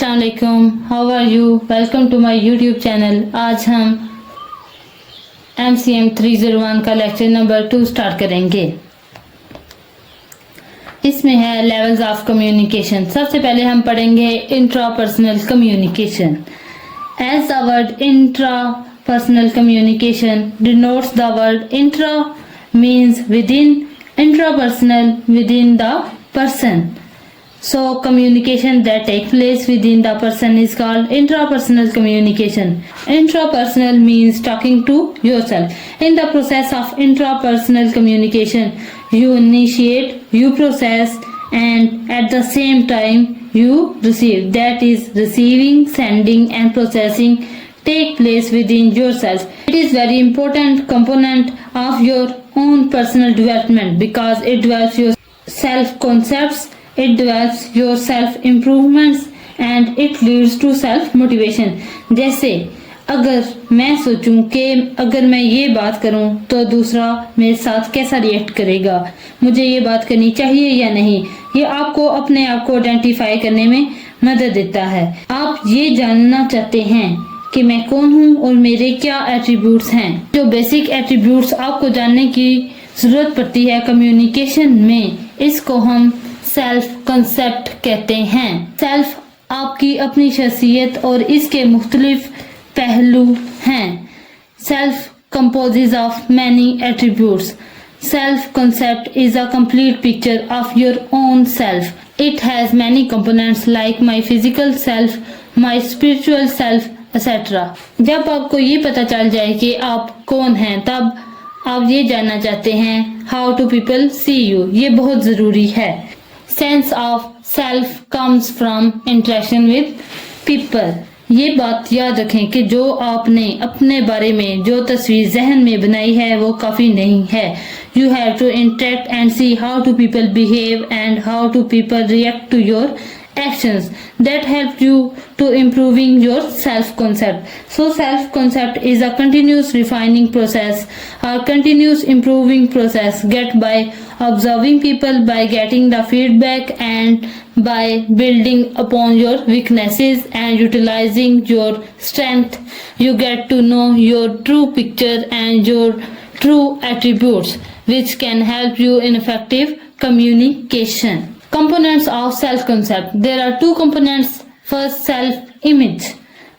अस्सलामुअलैकुम, how are you? Welcome to my YouTube channel. आज हम MCM 301 का लेक्चर नंबर 2 स्टार्ट करेंगे। इसमें है लेवल्स ऑफ कम्युनिकेशन। सबसे पहले हम पढ़ेंगे intrapersonal communication. As the word intrapersonal communication denotes the word intra means within, intrapersonal within the person. So communication that takes place within the person is called intrapersonal communication. Intrapersonal means talking to yourself. In the process of intrapersonal communication, you initiate, you process, and at the same time you receive. That is, receiving, sending, and processing take place within yourself. It is very important component of your own personal development because it develops your self concepts. It develops your self improvements and it leads to self motivation. जैसे अगर मैं सोचूं कि अगर मैं ये बात करूं तो दूसरा मेरे साथ कैसा रिएक्ट करेगा, मुझे ये बात करनी चाहिए या नहीं, ये आपको अपने आप को आइडेंटिफाई करने में मदद देता है। आप ये जानना चाहते हैं कि मैं कौन हूँ और मेरे क्या एट्रीब्यूट्स हैं। जो बेसिक एट्रीब्यूट्स आपको जानने की जरूरत पड़ती है कम्युनिकेशन में, इसको हम सेल्फ कंसेप्ट कहते हैं। सेल्फ आपकी अपनी शख्सियत और इसके मुख्तलिफ पहलू हैं। Self composes of many attributes. Self concept is a complete picture of your own self. It has many components like my physical self, my spiritual self etcetera. जब आपको ये पता चल जाए कि आप कौन हैं, तब आप ये जानना चाहते हैं how to people see you. ये बहुत जरूरी है. Sense of self comes from interaction with people. ये बात याद रखें कि जो आपने अपने बारे में जो तस्वीर जहन में बनाई है वो काफी नहीं है. You have to interact and see how to people behave and how to people react to your actions that help you to improving your self concept. So self concept is a continuous refining process or continuous improving process get by observing people, by getting the feedback and by building upon your weaknesses and utilizing your strength. You get to know your true picture and your true attributes which can help you in effective communication. Components of self-concept. There are two components. First, self-image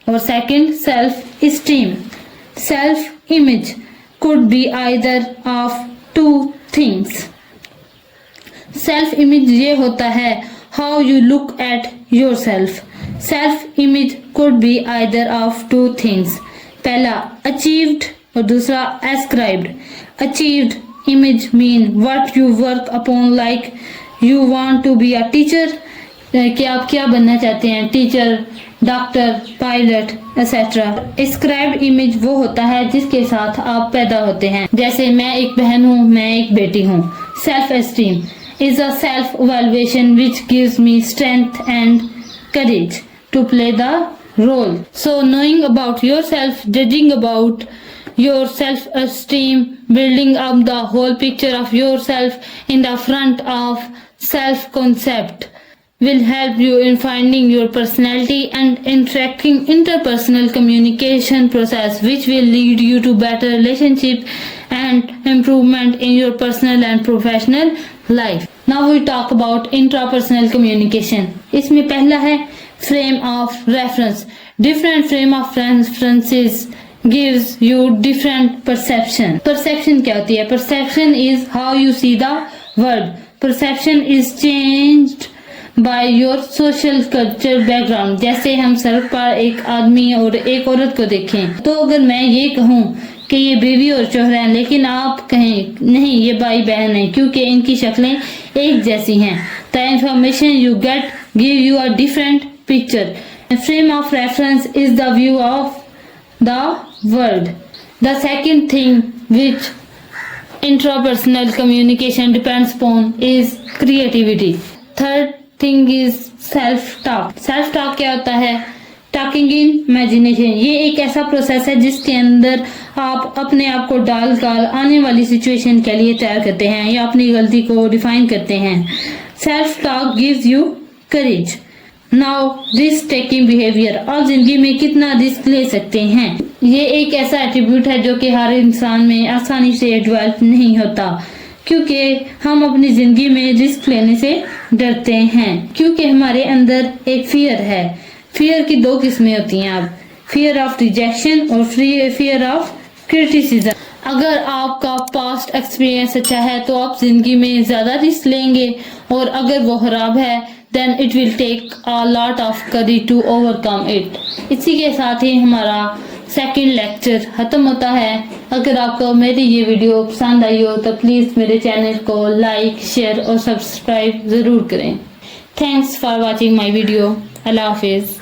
or second, self-esteem. Self-image could be either of two things. Self-image ये होता है how you look at yourself. Self-image could be either of two things. पहला achieved और दूसरा ascribed. Achieved image mean what you work upon, like you want to be a teacher, कि आप क्या बनना चाहते हैं, teacher, doctor, pilot etcetera. ascribed image वो होता है जिसके साथ आप पैदा होते हैं, जैसे मैं एक बहन हूँ, मैं एक बेटी हूँ. Self esteem is a self evaluation which gives me strength and courage to play the role. So knowing about yourself, judging about your self esteem, building up the whole picture of yourself in the front of self concept will help you in finding your personality and interacting interpersonal communication process, which will lead you to better relationship and improvement in your personal and professional life. Now we talk about intrapersonal communication. इसमें पहला है frame of reference. Different frame of references gives you different perception. Perception क्या होती है? Perception is how you see the world. Perception is changed by your social culture background. जैसे हम सड़क पर एक आदमी और एक औरत को देखें, तो अगर मैं ये कहूँ कि ये बीवी और शौहर हैं, लेकिन आप कहें नहीं ये भाई बहन है क्योंकि इनकी शक्लें एक जैसी हैं, the information you get give you a different picture. The frame of reference is the view of the world. The second thing which intrapersonal communication depends upon is creativity. Third thing is self-talk. Self-talk क्या होता है? Talking in imagination. ये एक ऐसा process है जिसके अंदर आप अपने आप को डालकर आने वाली सिचुएशन के लिए तैयार करते हैं या अपनी गलती को डिफाइन करते हैं. Self-talk gives you courage. Now risk taking behaviour, आप जिंदगी में कितना रिस्क ले सकते हैं। ये एक ऐसा एट्रीब्यूट है जो कि हर इंसान में आसानी से डेवलप नहीं होता, क्योंकि हम अपनी जिंदगी में रिस्क लेने से डरते हैं, क्योंकि हमारे अंदर एक फियर है। फियर की दो किस्में होती हैं, आप फियर ऑफ रिजेक्शन और फियर ऑफ क्रिटिसिज्म। अगर आपका पास्ट एक्सपीरियंस अच्छा है तो आप जिंदगी में ज्यादा रिस्क लेंगे, और अगर वो खराब है then it will take a lot of courage to overcome it. इसी के साथ ही हमारा सेकंड लेक्चर खत्म होता है। अगर आपको मेरी ये वीडियो पसंद आई हो तो प्लीज मेरे चैनल को लाइक, शेयर और सब्सक्राइब जरूर करें। Thanks for watching my video. Allah Hafiz.